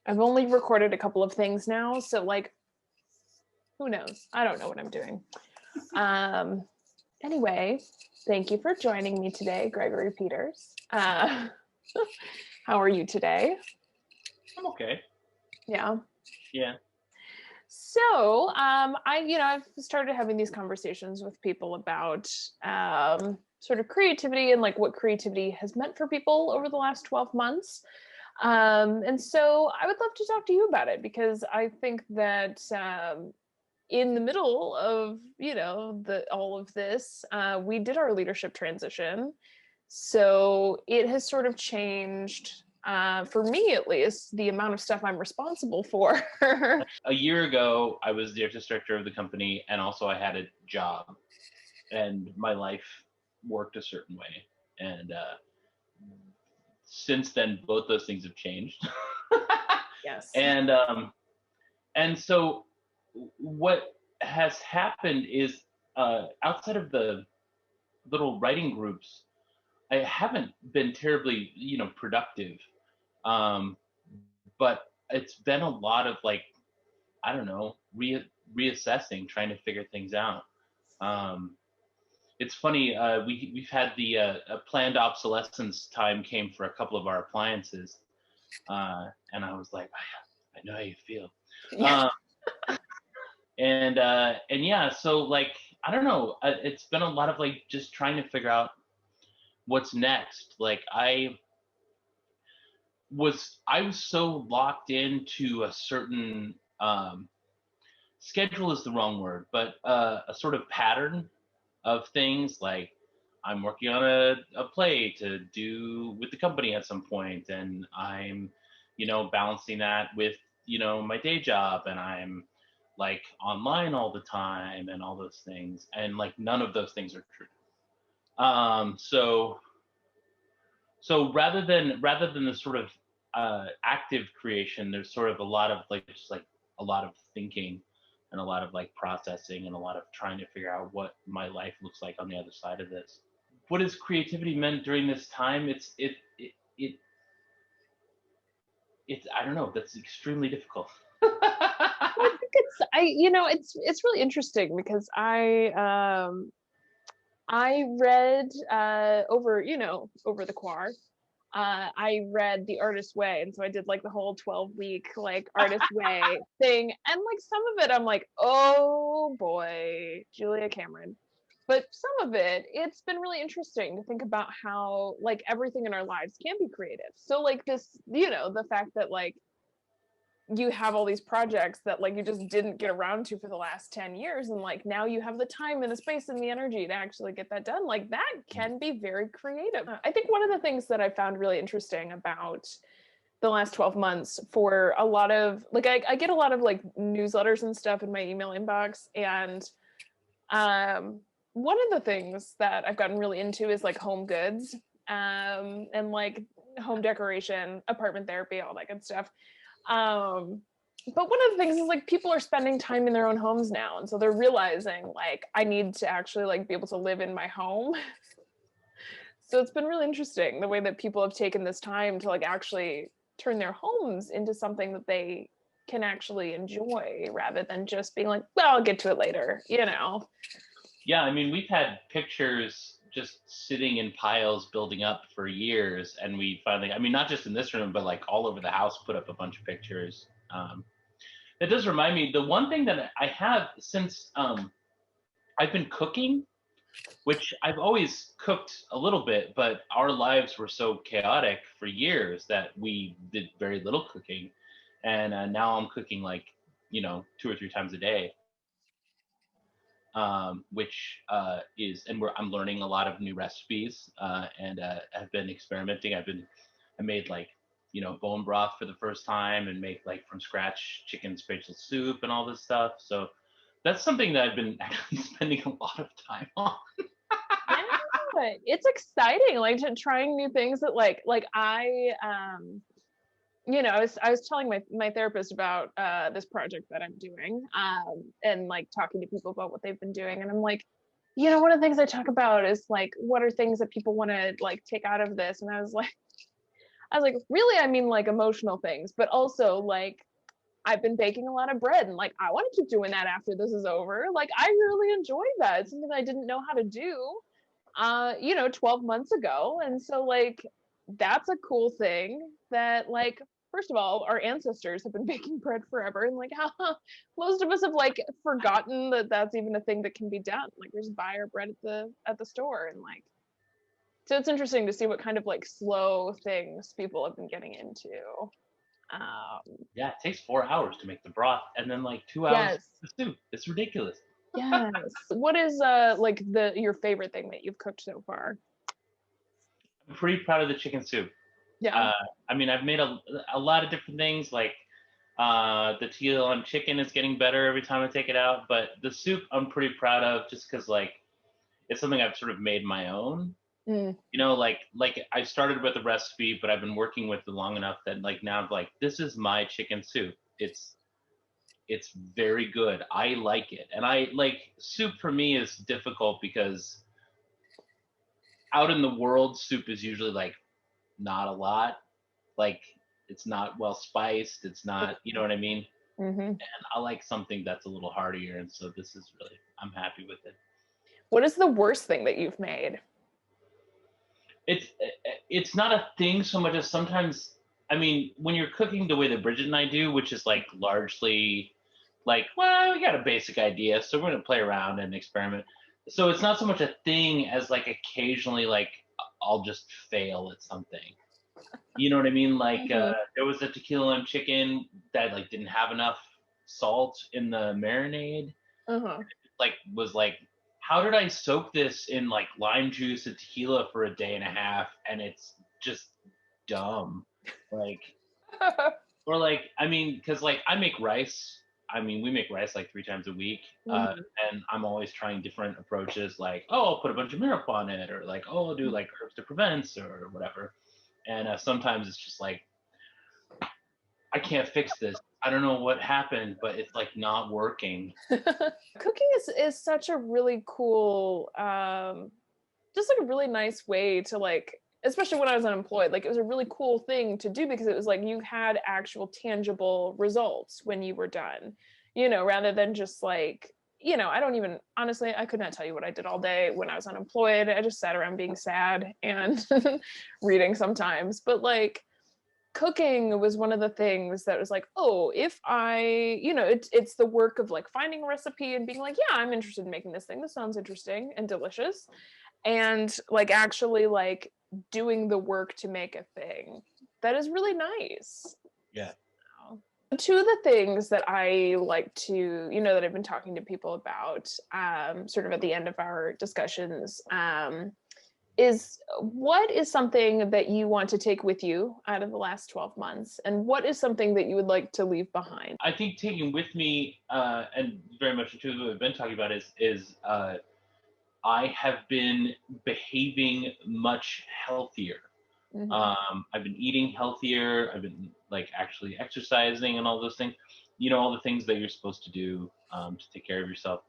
I've only recorded a couple of things now, so like, who knows? I don't know what I'm doing. Anyway, thank you for joining me today, Gregory Peters. How are you today? I'm okay. Yeah. Yeah. So, I've started having these conversations with people about sort of creativity and like what creativity has meant for people over the last 12 months. And so I would love to talk to you about it because I think that in the middle of, all of this, we did our leadership transition. So it has sort of changed, for me at least, the amount of stuff I'm responsible for. A year ago, I was the artistic director of the company, and also I had a job, and my life worked a certain way. And since then, both those things have changed. Yes. And so what has happened is, outside of the little writing groups, I haven't been terribly, productive. But it's been a lot of like, I don't know, reassessing, trying to figure things out. It's funny, we've had the a planned obsolescence time came for a couple of our appliances, and I was like, I know how you feel. Yeah. And yeah, so like, I don't know, it's been a lot of like just trying to figure out what's next. Like I was so locked into a certain schedule is the wrong word, but a sort of pattern of things. Like I'm working on a play to do with the company at some point, and I'm, balancing that with, my day job, and I'm like online all the time and all those things. And like none of those things are true. So rather than the sort of active creation, there's sort of a lot of like just like a lot of thinking and a lot of like processing and a lot of trying to figure out what my life looks like on the other side of this. What has creativity meant during this time? It's I don't know. That's extremely difficult. I think it's really interesting because I read over the quar. I read The Artist's Way, and so I did like the whole 12-week like Artist's Way thing, and like some of it I'm like, oh boy, Julia Cameron. But some of it's been really interesting to think about how like everything in our lives can be creative. So like this, the fact that like you have all these projects that like you just didn't get around to for the last 10 years, and like now you have the time and the space and the energy to actually get that done. Like that can be very creative. I think one of the things that I found really interesting about the last 12 months, for a lot of like I get a lot of like newsletters and stuff in my email inbox, and one of the things that I've gotten really into is like home goods, and like home decoration, apartment therapy, all that good stuff. But one of the things is like people are spending time in their own homes now, and so they're realizing like I need to actually like be able to live in my home. So it's been really interesting the way that people have taken this time to like actually turn their homes into something that they can actually enjoy, rather than just being like, well, I'll get to it later. Yeah, I mean, we've had pictures just sitting in piles building up for years, and we finally, I mean, not just in this room, but like all over the house, put up a bunch of pictures. That does remind me, the one thing that I have since I've been cooking, which I've always cooked a little bit, but our lives were so chaotic for years that we did very little cooking. And now I'm cooking like, 2 or 3 times a day. Which is, and I'm learning a lot of new recipes, and have been experimenting. I made like, bone broth for the first time, and make like from scratch chicken spatial soup and all this stuff. So that's something that I've been actually spending a lot of time on. Yeah, it's exciting, like trying new things that like I was telling my therapist about this project that I'm doing, and like talking to people about what they've been doing, and I'm like, one of the things I talk about is like, what are things that people want to like take out of this, and I was like, I was like, really? I mean, like emotional things, but also like I've been baking a lot of bread and like I want to keep doing that after this is over. Like I really enjoy that. It's something I didn't know how to do 12 months ago. And so like that's a cool thing that like first of all, our ancestors have been baking bread forever and like how most of us have like forgotten that that's even a thing that can be done. Like we just buy our bread at the store and like so it's interesting to see what kind of like slow things people have been getting into. Yeah, it takes 4 hours to make the broth, and then like 2 hours Yes. to stew. It's ridiculous. Yes. What is like your favorite thing that you've cooked so far? I'm pretty proud of the chicken soup. Yeah. Uh, I mean, I've made a lot of different things. Like the teal on chicken is getting better every time I take it out, but the soup I'm pretty proud of just because like it's something I've sort of made my own. Mm. Like I started with a recipe, but I've been working with it long enough that like now I'm like, this is my chicken soup. It's very good. I like it. And I like soup for me is difficult because out in the world, soup is usually like not a lot. Like it's not well spiced. It's not, you know what I mean? Mm-hmm. And I like something that's a little heartier. And so this is really, I'm happy with it. What is the worst thing that you've made? It's it's not a thing so much as sometimes, I mean, when you're cooking the way that Bridget and I do, which is like largely like, well, we got a basic idea, so we're gonna play around and experiment. So it's not so much a thing as like occasionally like I'll just fail at something. You know what I mean? Like Mm-hmm. there was a tequila lime chicken that like didn't have enough salt in the marinade. Uh-huh. Like was like, how did I soak this in like lime juice and tequila for a day and a half and it's just dumb. Like or like I mean, because like I make rice. I mean, we make rice like 3 times a week, Mm-hmm. and I'm always trying different approaches. Like, oh, I'll put a bunch of mirepoix on it, or like, oh, I'll do like herbs to Provence or whatever. And sometimes it's just like, I can't fix this. I don't know what happened, but it's like not working. Cooking is such a really cool just like a really nice way to like especially when I was unemployed like it was a really cool thing to do because it was like you had actual tangible results when you were done rather than just like I don't even honestly I could not tell you what I did all day when I was unemployed. I just sat around being sad and reading sometimes but like cooking was one of the things that was like, oh, if I, it's the work of like finding a recipe and being like, yeah, I'm interested in making this thing. This sounds interesting and delicious. And like actually like doing the work to make a thing that is really nice. Yeah. Two of the things that I like to, that I've been talking to people about, sort of at the end of our discussions, is what is something that you want to take with you out of the last 12 months and what is something that you would like to leave behind? I think taking with me, and very much into what we've been talking about is I have been behaving much healthier. Mm-hmm. I've been eating healthier. I've been like actually exercising and all those things. All the things that you're supposed to do to take care of yourself.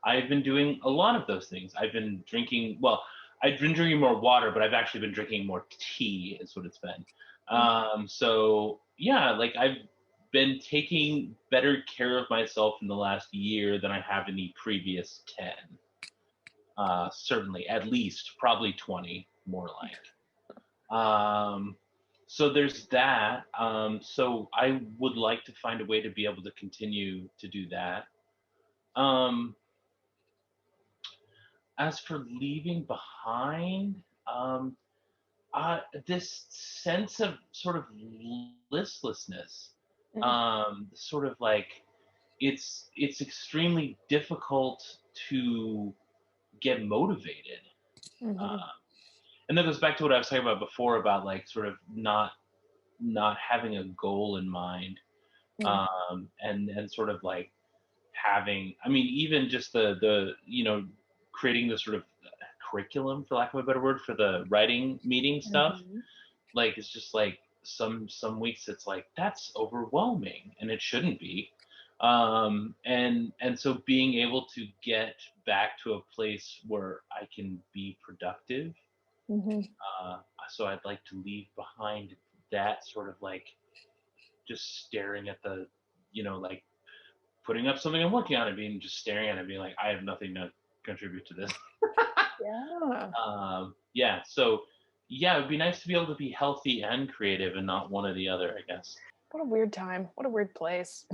I've been doing a lot of those things. I've been drinking. Well, I've been drinking more water, but I've actually been drinking more tea. Is what it's been. So yeah, like I've been taking better care of myself in the last year than I have in the previous 10. Certainly, at least, probably 20, more like. So there's that. So I would like to find a way to be able to continue to do that. Um, as for leaving behind, um, this sense of sort of listlessness, Mm-hmm. sort of like it's extremely difficult to get motivated. Mm-hmm. Uh, and that goes back to what I was talking about before about like sort of not having a goal in mind, and sort of like having, I mean, even just the creating the sort of curriculum, for lack of a better word, for the writing meeting stuff. Mm-hmm. Like it's just like some weeks it's like that's overwhelming, and it shouldn't be. And so being able to get back to a place where I can be productive. Mm-hmm. Uh, so I'd like to leave behind that sort of like just staring at the, like putting up something I'm working on and being just staring at it, being like, I have nothing to contribute to this. Yeah. Yeah. So yeah, it'd be nice to be able to be healthy and creative and not one or the other, I guess. What a weird time. What a weird place.